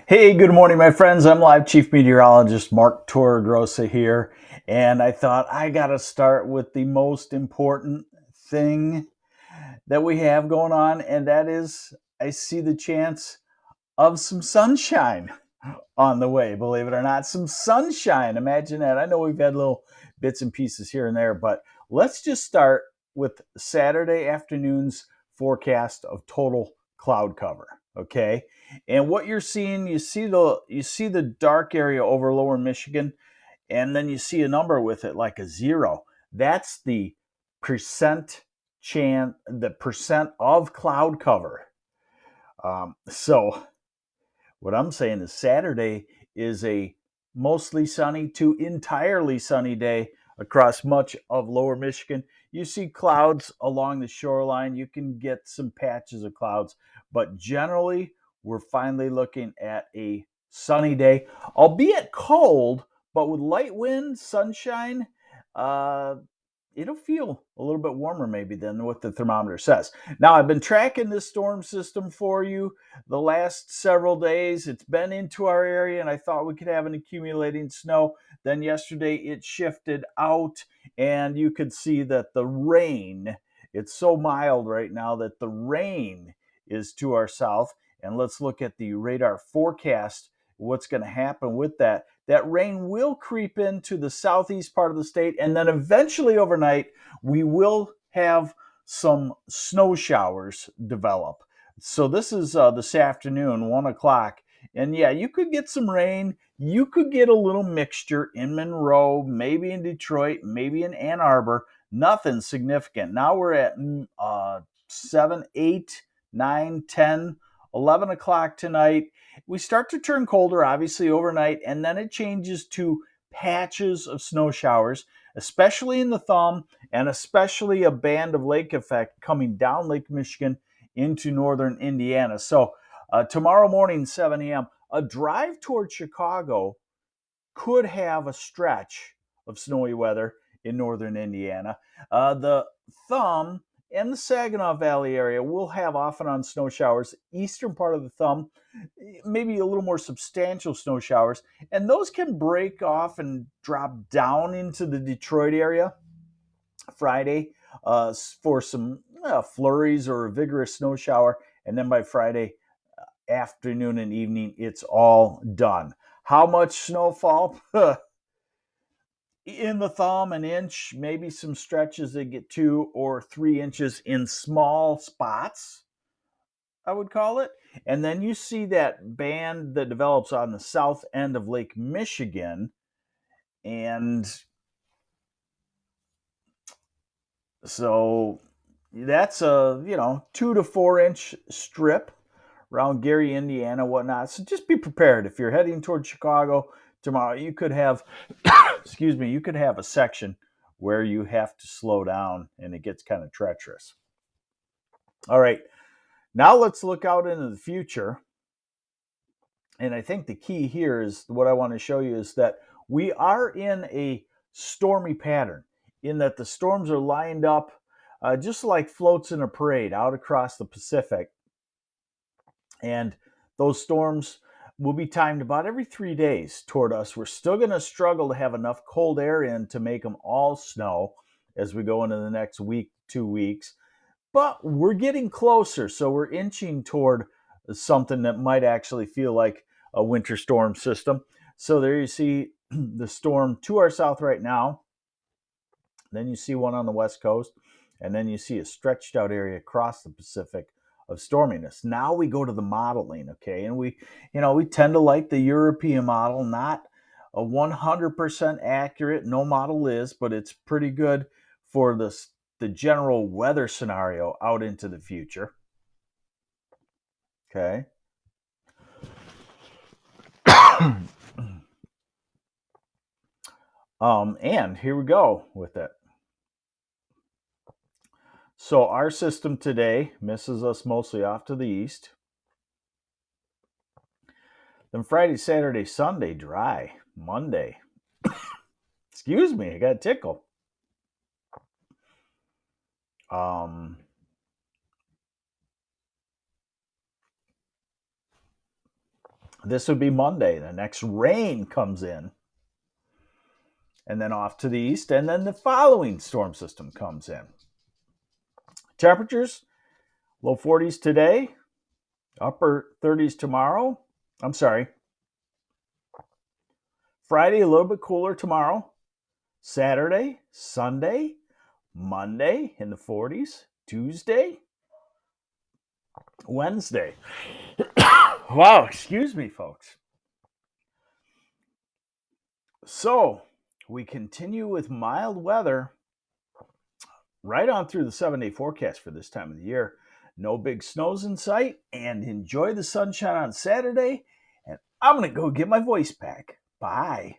Hey, good morning, my friends. I'm Live Chief Meteorologist Mark Torregrossa here, and I thought I got to start with the most important thing that we have going on, and that is I see the chance of some sunshine on the way, believe it or not. Some sunshine. Imagine that. I know we've had little bits and pieces here and there, but let's just start with Saturday afternoon's forecast of total cloud cover. Okay. And what you're seeing, you see the dark area over lower Michigan, and then you see a number with it like a zero. That's the percent of cloud cover. So what I'm saying is Saturday is a mostly sunny to entirely sunny day across much of lower Michigan. You see clouds along the shoreline. You can get some patches of clouds, but generally, we're finally looking at a sunny day, albeit cold, but with light wind, sunshine. Uh, it'll feel a little bit warmer maybe than what the thermometer says. Now, I've been tracking this storm system for you the last several days. It's been into our area, and I thought we could have an accumulating snow. Then yesterday it shifted out, and you could see that the rain, it's so mild right now that the rain is to our south. And let's look at the radar forecast, what's going to happen with that. That rain will creep into the southeast part of the state, and then eventually overnight, we will have some snow showers develop. So this is this afternoon, 1 o'clock. And yeah, you could get some rain. You could get a little mixture in Monroe, maybe in Detroit, maybe in Ann Arbor. Nothing significant. Now we're at 7, 8, 9, 10, 11 o'clock tonight. We start to turn colder, obviously, overnight, and then it changes to patches of snow showers, especially in the thumb, and especially a band of lake effect coming down Lake Michigan into northern Indiana. So tomorrow morning, 7 a.m., a drive toward Chicago could have a stretch of snowy weather in northern Indiana. The thumb and the Saginaw Valley area will have off and on snow showers. Eastern part of the thumb, maybe a little more substantial snow showers, and those can break off and drop down into the Detroit area Friday for some flurries or a vigorous snow shower. And then by Friday afternoon and evening, it's all done. How much snowfall? In the thumb, an inch, maybe some stretches that get 2 or 3 inches in small spots, I would call it. And then you see that band that develops on the south end of Lake Michigan. And so that's a 2 to 4 inch strip around Gary, Indiana, whatnot. So just be prepared. If you're heading towards Chicago tomorrow, you could have excuse me, you could have a section where you have to slow down and it gets kind of treacherous. All right, now let's look out into the future. And I think the key here is what I want to show you is that we are in a stormy pattern in that the storms are lined up just like floats in a parade out across the Pacific. And those storms will be timed about every 3 days toward us. We're still going to struggle to have enough cold air in to make them all snow as we go into the next week, 2 weeks. But we're getting closer. So we're inching toward something that might actually feel like a winter storm system. So there you see the storm to our south right now. Then you see one on the west coast. And then you see a stretched out area across the Pacific of storminess. Now we go to the modeling, okay? And we tend to like the European model, not a 100% accurate. No model is, but it's pretty good for the general weather scenario out into the future. Okay. And here we go with it. So our system today misses us mostly off to the east. Then Friday, Saturday, Sunday, dry. Monday. Excuse me, I got a tickle. This would be Monday. The next rain comes in, and then off to the east, and then the following storm system comes in. Temperatures, low 40s today, upper 30s tomorrow. I'm sorry. Friday, a little bit cooler tomorrow. Saturday, Sunday, Monday in the 40s. Tuesday, Wednesday. Wow, excuse me, folks. So we continue with mild weather right on through the 7-day forecast for this time of the year. No big snows in sight, and enjoy the sunshine on Saturday. And I'm going to go get my voice back. Bye.